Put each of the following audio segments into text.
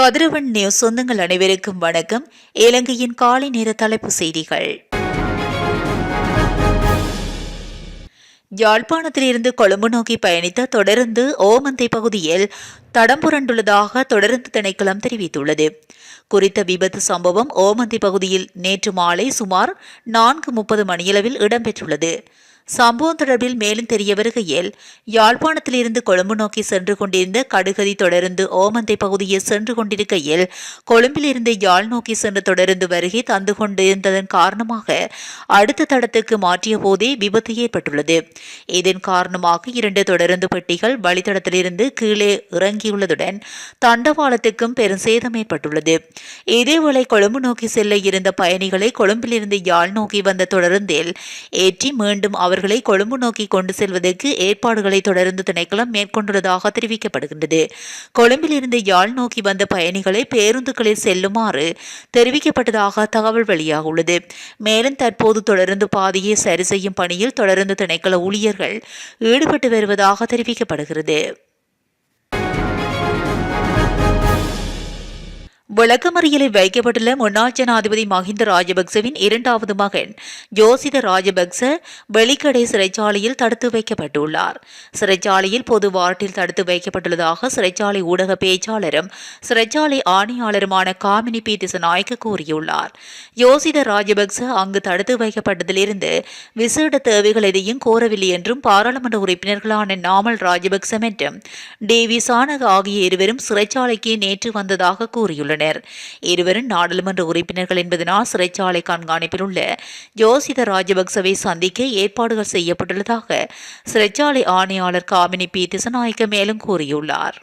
கதிரவன் news சொந்தங்கள் அனைவருக்கும் வணக்கம். இலங்கையின் காலை நேர தலைப்புச் செய்திகள். யாழ்ப்பாணத்திலிருந்து கொழும்பு நோக்கி பயணித்த தொடருந்து ஓமந்தை பகுதியில் தடம் புரண்டுள்ளதாக தொடருந்து திணைக்களம் தெரிவித்துள்ளது. குறித்த விபத்து சம்பவம் ஓமந்தை பகுதியில் நேற்று மாலை சுமார் 4:30 மணியளவில் இடம்பெற்றுள்ளது. சம்பவம் தொடர்பில் மேலும் தெரிய வருகையில், யாழ்ப்பாணத்திலிருந்து கொழும்பு நோக்கி சென்று கொண்டிருந்த கடுகதி தொடருந்து ஓமந்தை பகுதியில் சென்று கொண்டிருக்கையில் கொழும்பிலிருந்து யாழ் நோக்கி சென்ற தொடருந்து வருகை தந்து கொண்டிருந்ததன் காரணமாக அடுத்த தடத்துக்கு மாற்றிய போதே விபத்து ஏற்பட்டுள்ளது. இதன் காரணமாக 2 தொடருந்து பெட்டிகள் வழித்தடத்திலிருந்து கீழே இறங்கியுள்ளதுடன் தண்டவாளத்துக்கும் பெரும் சேதம் ஏற்பட்டுள்ளது. இதேவேளை கொழும்பு நோக்கி செல்ல இருந்த பயணிகளை கொழும்பிலிருந்து யாழ் நோக்கி வந்த தொடருந்தில் ஏற்றி மீண்டும் அவர்களை கொழும்பு நோக்கி கொண்டு செல்வதற்கு ஏற்பாடுகளை தொடர்ந்து திணைக்களம் மேற்கொண்டுள்ளதாக தெரிவிக்கப்படுகின்றது. கொழும்பில் இருந்து யாழ் நோக்கி வந்த பயணிகளை பேருந்துகளில் செல்லுமாறு தெரிவிக்கப்பட்டதாக தகவல் வெளியாகியுள்ளது. மேலும் தற்போது தொடர்ந்து பாதையை சரி செய்யும் பணியில் தொடர்ந்து திணைக்கள ஊழியர்கள் ஈடுபட்டு வருவதாக தெரிவிக்கப்படுகிறது. விளக்கமறியலில் வைக்கப்பட்டுள்ள முன்னாள் ஜனாதிபதி மஹிந்த ராஜபக்சவின் 2வது மகன் ஜோசித ராஜபக்ச வெளிக்கடை சிறைச்சாலையில் தடுத்து வைக்கப்பட்டுள்ளார். சிறைச்சாலையில் பொது வார்டில் தடுத்து வைக்கப்பட்டுள்ளதாக சிறைச்சாலை ஊடக பேச்சாளரும் சிறைச்சாலை ஆணையாளருமான காமினி பி திசநாயக்க கூறியுள்ளார். ஜோசித ராஜபக்ச அங்கு தடுத்து வைக்கப்பட்டதிலிருந்து விசேட தேவைகள் எதையும் கோரவில்லை என்றும் பாராளுமன்ற உறுப்பினர்களான நாமல் ராஜபக்ச மற்றும் டிவி சானக ஆகிய இருவரும் சிறைச்சாலைக்கு நேற்று வந்ததாக கூறியுள்ளனர். இருவரும் நாடாளுமன்ற உறுப்பினர்கள் என்பதனால் சிறைச்சாலை கண்காணிப்பில் உள்ள ஜோசித ராஜபக்சவை சந்திக்க ஏற்பாடுகள் செய்யப்பட்டுள்ளதாக சிறைச்சாலை ஆணையாளர் காமினி பி திசநாயக்க மேலும் கூறியுள்ளார்.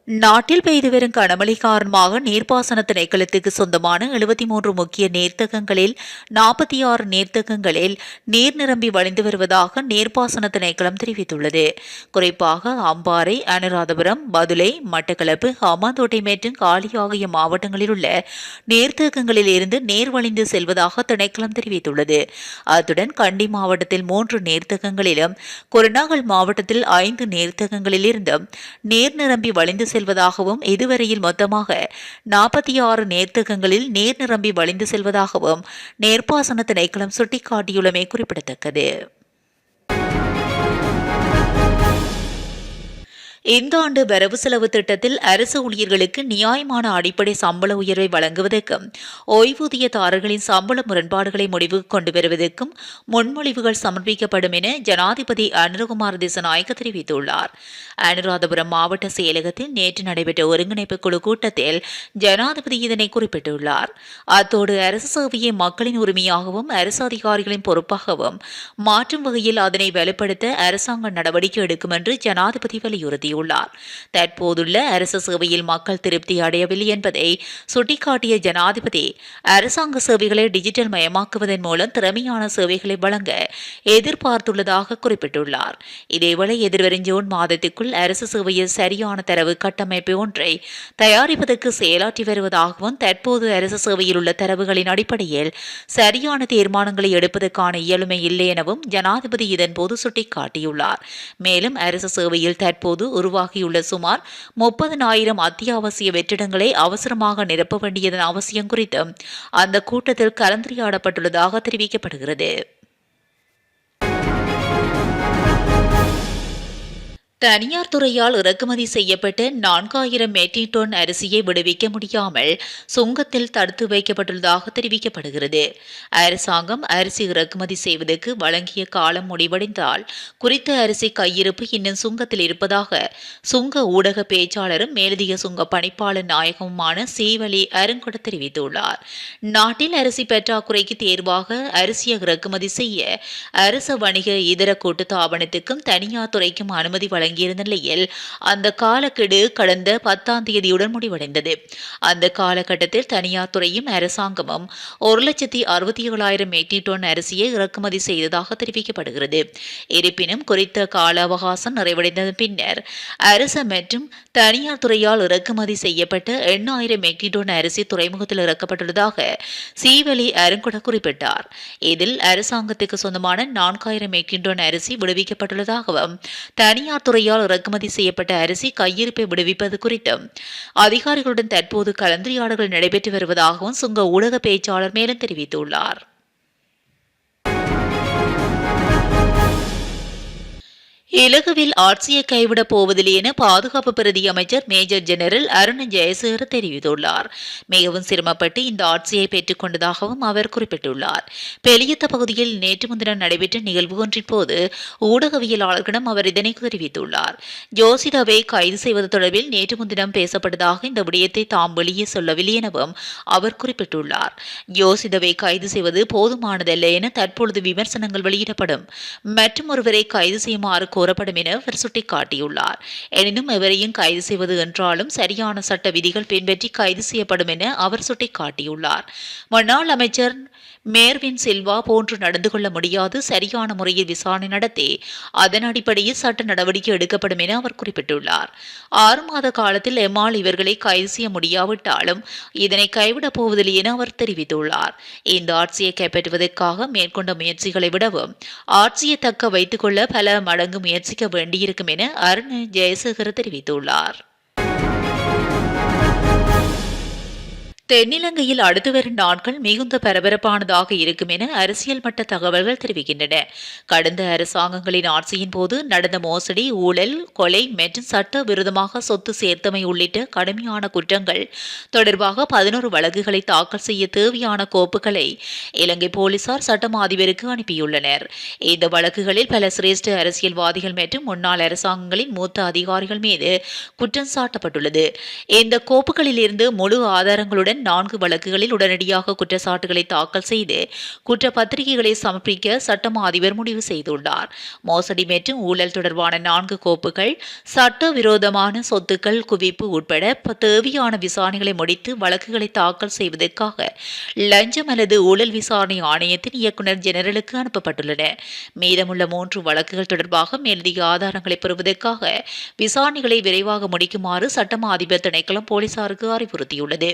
நாட்டில் பெய்து வரும் கனமழை காரணமாக நீர்ப்பாசன திணைக்களத்துக்கு சொந்தமான 73 முக்கிய நீர்த்தகங்களில் 46 நீர்த்தகங்களில் நீர் நிரம்பி வழிந்து வருவதாக நீர்ப்பாசன திணைக்களம் தெரிவித்துள்ளது. குறிப்பாக அம்பாறை, அனுராதபுரம், பதுளை, மட்டக்களப்பு, ஹம்பாந்தோட்டை மற்றும் காலி ஆகிய மாவட்டங்களில் உள்ள நீர்த்தகங்களில் இருந்து நீர் வழிந்து செல்வதாக திணைக்களம் தெரிவித்துள்ளது. அத்துடன் கண்டி மாவட்டத்தில் 3 நீர்த்தகங்களிலும், குருநாகல் மாவட்டத்தில் 5 நீர்த்தகங்களில் இருந்தும் நீர் நிரம்பி வழிந்து செல்வதாகவும் இதுவரையில் மொத்தமாக 46 நீர்த்தகங்களில் நீர் நிரம்பி வழிந்து செல்வதாகவும் நீர்ப்பாசன திணைக்களம் சுட்டிக்காட்டியுள்ளமை குறிப்பிடத்தக்கது. இந்த ஆண்டு வரவு செலவு திட்டத்தில் அரசு ஊழியர்களுக்கு நியாயமான அடிப்படை சம்பள உயர்வை வழங்குவதற்கும் ஓய்வூதியதாரர்களின் சம்பள முரண்பாடுகளை முடிவுக்கு கொண்டு வருவதற்கும் முன்மொழிவுகள் சமர்ப்பிக்கப்படும் என ஜனாதிபதி அனுரகுமார் திசநாயக்க தெரிவித்துள்ளார். அனுராதபுரம் மாவட்ட செயலகத்தில் நேற்று நடைபெற்ற ஒருங்கிணைப்பு குழு கூட்டத்தில் ஜனாதிபதி இதனை குறிப்பிட்டுள்ளார். அத்தோடு அரசு சேவையை மக்களின் உரிமையாகவும் அரசு அதிகாரிகளின் பொறுப்பாகவும் மாற்றும் வகையில் அதனை வலுப்படுத்த அரசாங்கம் நடவடிக்கை எடுக்கும் என்று ஜனாதிபதி வலியுறுத்தியுள்ளார். தற்போதுள்ள அரசு சேவையில் மக்கள் திருப்தி அடையவில்லை என்பதை சுட்டிக்காட்டிய ஜனாதிபதி அரசாங்க சேவைகளை டிஜிட்டல் மயமாக்குவதன் மூலம் திறமையான சேவைகளை வழங்க எதிர்பார்த்துள்ளதாக குறிப்பிட்டுள்ளார். இதேவேளை எதிர்வரும் ஜூன் மாதத்திற்குள் அரசு சேவையில் சரியான தரவு கட்டமைப்பு ஒன்றை தயாரிப்பதற்கு செயலாற்றி வருவதாகவும் தற்போது அரசு சேவையில் உள்ள தரவுகளின் அடிப்படையில் சரியான தீர்மானங்களை எடுப்பதற்கான இயலுமை இல்லை எனவும் ஜனாதிபதி இதன்போது சுட்டிக்காட்டியுள்ளார். மேலும் அரசு சேவையில் தற்போது உருவாகியுள்ள சுமார் 30,000 அத்தியாவசிய வெற்றிடங்களை அவசரமாக நிரப்ப வேண்டியதன் அவசியம் குறித்தும் அந்த கூட்டத்தில் கலந்துரையாடப்பட்டுள்ளதாக தெரிவிக்கப்படுகிறது. தனியார் துறையால் இறக்குமதி செய்யப்பட்ட 4000 மெட்ரிக் டன் அரிசியை விடுவிக்க முடியாமல் சுங்கத்தில் தடுத்து வைக்கப்பட்டுள்ளதாக தெரிவிக்கப்படுகிறது. அரசாங்கம் அரிசி இறக்குமதி செய்வதற்கு வழங்கிய காலம் முடிவடைந்தால் குறித்த அரிசி கையிருப்பு இன்னும் சுங்கத்தில் இருப்பதாக சுங்க ஊடக பேச்சாளரும் மேலதிக சுங்க பணிப்பாளர் நாயகமுமான சீவலி அருங்கொட தெரிவித்துள்ளார். நாட்டில் அரிசி பற்றாக்குறைக்கு தேர்வாக அரிசியை இறக்குமதி செய்ய அரசு வணிக இதர கூட்டுத்தாபனத்துக்கும் தனியார் துறைக்கும் அனுமதி வழங்கியிருந்த நிலையில் அந்த காலக்கெடு கடந்த 10ஆம் தேதியுடன் முடிவடைந்தது. அந்த காலகட்டத்தில் தனியார் துறையும் அரசாங்கமும் 1,67,000 மெட்ரிக் டன் அரிசியை இறக்குமதி செய்ததாக தெரிவிக்கப்படுகிறது. இருப்பினும் குறித்த கால அவகாசம் நிறைவடைந்த பின்னர் அரசு மற்றும் தனியார் துறையால் இறக்குமதி செய்யப்பட்ட 8,000 மெட்ரிக் டன் அரிசி துறைமுகத்தில் இறக்கப்பட்டுள்ளதாக சீவலி அருங்கொட குறிப்பிட்டார். இதில் அரசாங்கத்துக்கு சொந்தமான 4,000 மெட்ரிக் டன் அரிசி விடுவிக்கப்பட்டுள்ளதாகவும் தனியார் துறை முறையால் இறக்குமதி செய்யப்பட்ட அரிசி கையிருப்பை விடுவிப்பது குறித்தும் அதிகாரிகளுடன் தற்போது கலந்துரையாடல்கள் நடைபெற்று வருவதாகவும் சுங்க ஊடக பேச்சாளர் மேலும் தெரிவித்துள்ளார். இலகுவில் ஆட்சியை கைவிடப் போவதில்லை என பாதுகாப்பு பிரதி அமைச்சர் மேஜர் ஜெனரல் அருண் ஜெயசேகர தெரிவித்துள்ளார். மிகவும் சிரமப்பட்டு இந்த ஆட்சியை பெற்றுக் கொண்டதாகவும் அவர் குறிப்பிட்டுள்ளார். பெலியத்த பகுதியில் நேற்று முன்தினம் நடைபெற்ற நிகழ்வு ஒன்றின் போது ஊடகவியலாளர்களிடம் அவர் இதனை தெரிவித்துள்ளார். ஜோசிதாவை கைது செய்வது தொடர்பில் நேற்று முன்தினம் பேசப்பட்டதாக இந்த விடயத்தை தாம் வெளியே சொல்லவில்லை எனவும் அவர் குறிப்பிட்டுள்ளார். ஜோசிதாவை கைது செய்வது போதுமானதல்ல என தற்பொழுது விமர்சனங்கள் வெளியிடப்படும் மற்றும் ஒருவரை கைது செய்யுமாறு கோரப்படும் என அவர் சுட்டிக்காட்டியுள்ளார். எனினும் எவரையும் கைது செய்வது என்றாலும் சரியான சட்ட விதிகள் பின்பற்றி கைது செய்யப்படும் என அவர் சுட்டிக்காட்டியுள்ளார். முன்னாள் அமைச்சர் மேர்வின் சில்வா போன்று நடந்து கொள்ள முடியாது, சரியான முறையில் விசாரணை நடத்தி அதன் அடிப்படையில் சட்ட நடவடிக்கை எடுக்கப்படும் என அவர் குறிப்பிட்டுள்ளார். 6 மாத காலத்தில் எம்மால் இவர்களை கைது செய்ய முடியாவிட்டாலும் இதனை கைவிடப் போவதில்லை என அவர் தெரிவித்துள்ளார். இந்த ஆட்சியை கைப்பற்றுவதற்காக மேற்கொண்ட முயற்சிகளை விடவும் ஆட்சியை தக்க வைத்துக் கொள்ள பல மடங்கு முயற்சிக்க வேண்டியிருக்கும் என அருண் ஜெயசேகர் தெரிவித்துள்ளார். தென்னிலங்கையில் அடுத்து வரும் நாட்கள் மிகுந்த பரபரப்பானதாக இருக்கும் என அரசியல் மட்ட தகவல்கள் தெரிவிக்கின்றன. கடந்த அரசாங்கங்களின் ஆட்சியின் போது நடந்த மோசடி, ஊழல், கொலை மற்றும் சட்ட விரோதமாக சொத்து சேர்த்தமை உள்ளிட்ட கடுமையான குற்றங்கள் தொடர்பாக 11 வழக்குகளை தாக்கல் செய்ய தேவையான கோப்புகளை இலங்கை போலீசார் சட்டம் அதிபருக்கு அனுப்பியுள்ளனர். இந்த வழக்குகளில் பல சிரேஷ்ட அரசியல்வாதிகள் மற்றும் முன்னாள் அரசாங்கங்களின் மூத்த அதிகாரிகள் மீது குற்றம் சாட்டப்பட்டுள்ளது. இந்த கோப்புகளில் இருந்து முழு ஆதாரங்களுடன் 4 வழக்குகளில் உடனடியாக குற்றச்சாட்டுகளை தாக்கல் செய்து குற்றப்பத்திரிகைகளை சமர்ப்பிக்க சட்டம் அதிபர் முடிவு செய்துள்ளார். மோசடி மற்றும் ஊழல் தொடர்பான 4 கோப்புகள், சட்டவிரோதமான சொத்துக்கள் குவிப்பு உட்பட தேவையான விசாரணைகளை முடித்து வழக்குகளை தாக்கல் செய்வதற்காக லஞ்சம் அல்லது ஊழல் விசாரணை ஆணையத்தின் இயக்குநர் ஜெனரலுக்கு அனுப்பப்பட்டுள்ளன. மீதமுள்ள 3 வழக்குகள் தொடர்பாக மேலதிக ஆதாரங்களை பெறுவதற்காக விசாரணைகளை விரைவாக முடிக்குமாறு சட்டம் அதிபர் திணைக்களம் போலீசாருக்கு அறிவுறுத்தியுள்ளது.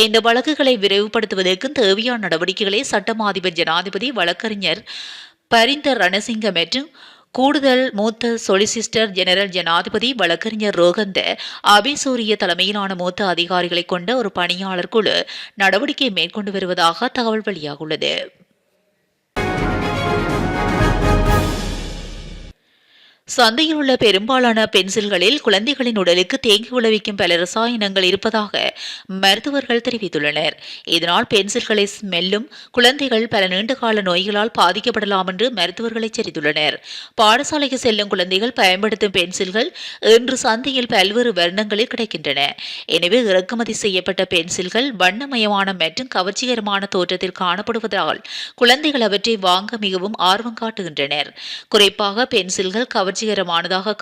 இந்த வழக்குகளை விரைவுபடுத்துவதற்கு தேவையான நடவடிக்கைகளை சட்டம் அதிபர் ஜனாதிபதி வழக்கறிஞர் பரிந்த ரணசிங்க மற்றும் கூடுதல் மூத்த சொலிசிஸ்டர் ஜெனரல் ஜனாதிபதி வழக்கறிஞர் ரோகந்த அபிசூரிய தலைமையிலான மூத்த அதிகாரிகளை கொண்ட ஒரு பணியாளர் குழு நடவடிக்கை மேற்கொண்டு வருவதாக தகவல் வெளியாகுள்ளது. சந்தையில் உள்ள பெரும்பாலான பென்சில்களில் குழந்தைகளின் உடலுக்கு தேங்கி விளைவிக்கும் பல ரசாயனங்கள் இருப்பதாக மருத்துவர்கள் தெரிவித்துள்ளனர். இதனால் பென்சில்களை ஸ்மெல்லும் குழந்தைகள் பல நீண்டகால நோய்களால் பாதிக்கப்படலாம் என்று மருத்துவர்கள் எச்சரித்துள்ளனர். பாடசாலைக்கு செல்லும் குழந்தைகள் பயன்படுத்தும் பென்சில்கள் இன்று சந்தையில் பல்வேறு வர்ணங்களில் கிடைக்கின்றன. எனவே இறக்குமதி செய்யப்பட்ட பென்சில்கள் வண்ணமயமான மற்றும் கவர்ச்சிகரமான தோற்றத்தில் காணப்படுவதால் குழந்தைகள் அவற்றை வாங்க மிகவும் ஆர்வம் காட்டுகின்றனர். குறிப்பாக பென்சில்கள் கவர்ச்சிகரமானதாக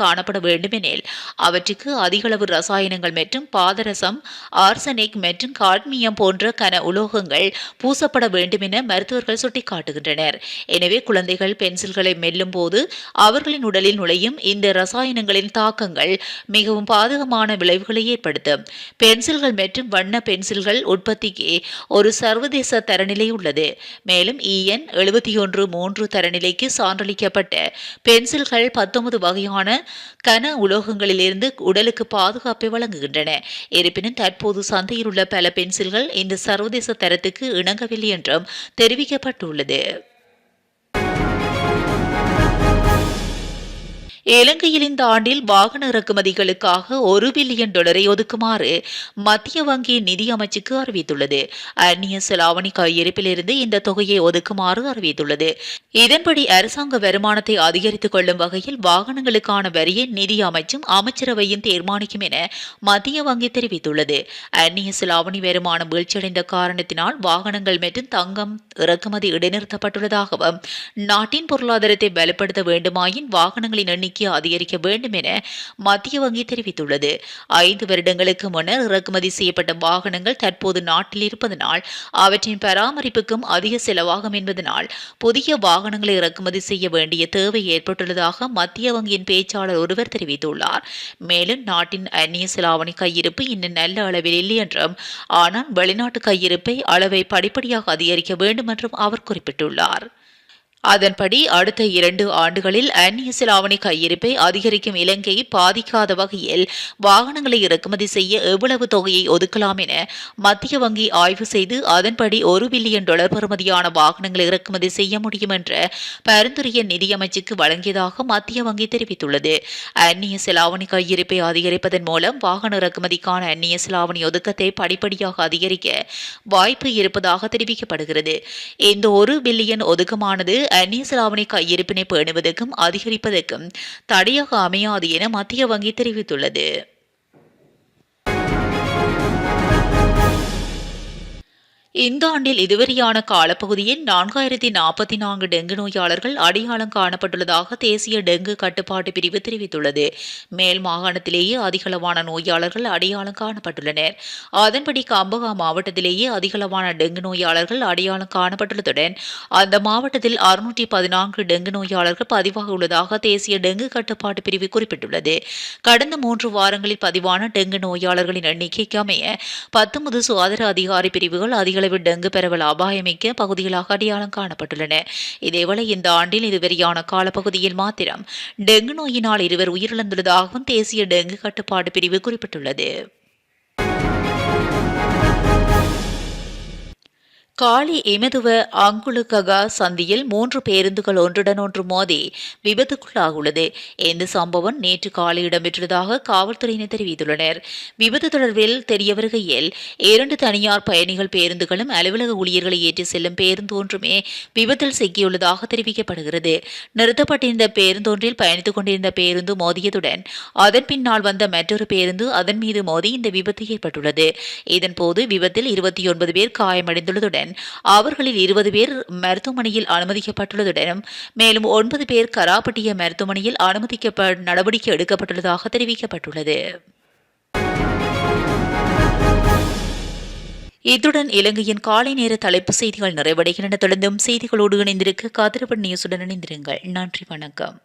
காணப்பட வேண்டுமெனில் அவற்றுக்கு அதிகளவு ரசாயனங்கள் மற்றும் பாதரசம், ஆர்சனிக் மற்றும் காட்மியம் போன்ற கன உலோகங்கள் பூசப்பட வேண்டும் என மருத்துவர்கள் சுட்டிக்காட்டுகின்றனர். எனவே குழந்தைகள் பென்சில்களை மெல்லும் போது அவர்களின் உடலில் நுழையும் இந்த ரசாயனங்களின் தாக்கங்கள் மிகவும் பாதகமான விளைவுகளை ஏற்படுத்தும். பென்சில்கள் மற்றும் வண்ண பென்சில்கள் உற்பத்திக்கு ஒரு சர்வதேச தரநிலை உள்ளது. மேலும் EN 71-3 தரநிலைக்கு சான்றளிக்கப்பட்ட பென்சில்கள் 19 வகையான கன உலோகங்களிலிருந்து உடலுக்கு பாதுகாப்பை வழங்குகின்றன. இருப்பினும் தற்போது சந்தையில் உள்ள பல பென்சில்கள் இந்த சர்வதேச தரத்துக்கு இணங்கவில்லை என்றும் தெரிவிக்கப்பட்டுள்ளது. இலங்கையில் இந்த ஆண்டில் வாகன இறக்குமதிகளுக்காக $1 பில்லியன் ஒதுக்குமாறு மத்திய வங்கி நிதி அமைச்சுக்கு அறிவித்துள்ளது. அந்நிய செலாவணி கையிருப்பிலிருந்து இந்த தொகையை ஒதுக்குமாறு அறிவித்துள்ளது. இதன்படி அரசாங்க வருமானத்தை அதிகரித்துக் கொள்ளும் வகையில் வாகனங்களுக்கான வரியை நிதி அமைச்சும் அமைச்சரவையும் தீர்மானிக்கும் என மத்திய வங்கி தெரிவித்துள்ளது. அந்நிய செலாவணி வருமானம் வீழ்ச்சியடைந்த காரணத்தினால் வாகனங்கள் மற்றும் தங்கம் இறக்குமதி இடைநிறுத்தப்பட்டுள்ளதாகவும் நாட்டின் பொருளாதாரத்தை பலப்படுத்த வேண்டுமாயின் வாகனங்களின் எண்ணிக்கை அதிகரிக்க வேண்டும் என மத்திய வங்கி தெரிவித்துள்ளது. 5 வருடங்களுக்கு முன்னர் இறக்குமதி செய்யப்பட்ட வாகனங்கள் தற்போது நாட்டில் இருப்பதனால் அவற்றின் பராமரிப்புக்கும் அதிக செலவாகும் என்பதனால் புதிய வாகனங்களை இறக்குமதி செய்ய வேண்டிய தேவை ஏற்பட்டுள்ளதாக மத்திய வங்கியின் பேச்சாளர் ஒருவர் தெரிவித்துள்ளார். மேலும் நாட்டின் அந்நிய செலாவணி கையிருப்பு இன்னும் நல்ல அளவில் இல்லை என்றும் ஆனால் வெளிநாட்டு கையிருப்பை அளவை படிப்படியாக அதிகரிக்க வேண்டும் என்றும் அவர் குறிப்பிட்டுள்ளார். அதன்படி அடுத்த 2 ஆண்டுகளில் அந்நிய செலாவணி கையிருப்பை அதிகரிக்கும் இலங்கையை பாதிக்காத வகையில் வாகனங்களை இறக்குமதி செய்ய எவ்வளவு தொகையை ஒதுக்கலாம் என மத்திய வங்கி ஆய்வு செய்து அதன்படி $1 பில்லியன் பெறுமதியான வாகனங்களை இறக்குமதி செய்ய முடியும் என்ற பரிந்துரையை நிதியமைச்சுக்கு வழங்கியதாக மத்திய வங்கி தெரிவித்துள்ளது. அந்நிய செலாவணி கையிருப்பை அதிகரிப்பதன் மூலம் வாகன இறக்குமதிக்கான அந்நிய செலாவணி ஒதுக்கத்தை படிப்படியாக அதிகரிக்க வாய்ப்பு இருப்பதாக தெரிவிக்கப்படுகிறது. இந்த $1 பில்லியன் ஒதுக்கமானது அந்நிய செலாவணி கையிருப்பினை பேணுவதற்கும் அதிகரிப்பதற்கும் தடையாக அமையாது என மத்திய வங்கி தெரிவித்துள்ளது. இந்த ஆண்டில் இதுவரையான காலப்பகுதியில் 4044 டெங்கு நோயாளர்கள் அடையாளம் காணப்பட்டுள்ளதாக தேசிய டெங்கு கட்டுப்பாட்டு பிரிவு தெரிவித்துள்ளது. மேல் மாகாணத்திலேயே அதிகளவான நோயாளர்கள் அடையாளம் காணப்பட்டுள்ளனர். அதன்படி கம்பகா மாவட்டத்திலேயே அதிகளவான டெங்கு நோயாளர்கள் அடையாளம் காணப்பட்டுள்ளதுடன் அந்த மாவட்டத்தில் 614 டெங்கு நோயாளர்கள் பதிவாக உள்ளதாக தேசிய டெங்கு கட்டுப்பாட்டு பிரிவு குறிப்பிட்டுள்ளது. கடந்த 3 வாரங்களில் பதிவான டெங்கு நோயாளர்களின் எண்ணிக்கைக்கு அமைய 19 சுகாதார அதிகாரி பிரிவுகள் அதிகளவில் டெங்கு பரவல் அபாயமிக்க பகுதிகளாக அடையாளம் காணப்பட்டுள்ளன. இதேவேளை இந்த ஆண்டில் இதுவரையான காலப்பகுதியில் மாத்திரம் டெங்கு நோயினால் 2 உயிரிழந்துள்ளதாகவும் தேசிய டெங்கு கட்டுப்பாடு பிரிவு குறிப்பிட்டுள்ளது. காலி எமதுவ அங்குலுககா சந்தியில் 3 பேருந்துகள் ஒன்றுடன் ஒன்று மோதி விபத்துக்குள்ளாகியுள்ளது. இந்த சம்பவம் நேற்று காலை இடம்பெற்றதாக காவல்துறையினர் தெரிவித்துள்ளனர். விபத்து தொடர்பில் தெரிய வருகையில் 2 தனியார் பயணிகள் பேருந்துகளும் அலுவலக ஊழியர்களை ஏற்றி செல்லும் பேருந்து ஒன்றுமே விபத்தில் சிக்கியுள்ளதாக தெரிவிக்கப்படுகிறது. நிறுத்தப்பட்டிருந்த பேருந்தொன்றில் பயணித்துக் கொண்டிருந்த பேருந்து மோதியதுடன் அதன் பின்னால் வந்த மற்றொரு பேருந்து அதன் மீது மோதி இந்த விபத்து ஏற்பட்டுள்ளது. இதன்போது விபத்தில் 29 பேர் காயமடைந்துள்ளதுடன் அவர்களில் 20 பேர் மருத்துவமனையில் அனுமதிக்கப்பட்டுள்ளதுடன் மேலும் 9 பேர் கராப்பட்டிய மருத்துவமனையில் நடவடிக்கை எடுக்கப்பட்டுள்ளதாக தெரிவிக்கப்பட்டுள்ளது. இத்துடன் இலங்கையின் காலை நேர தலைப்பு செய்திகள் நிறைவடைகின்றன. தொடர்ந்தும் செய்திகளோடு இணைந்திருக்க காத்திருப்பு நியூஸுடன் இணைந்திருங்கள். நன்றி, வணக்கம்.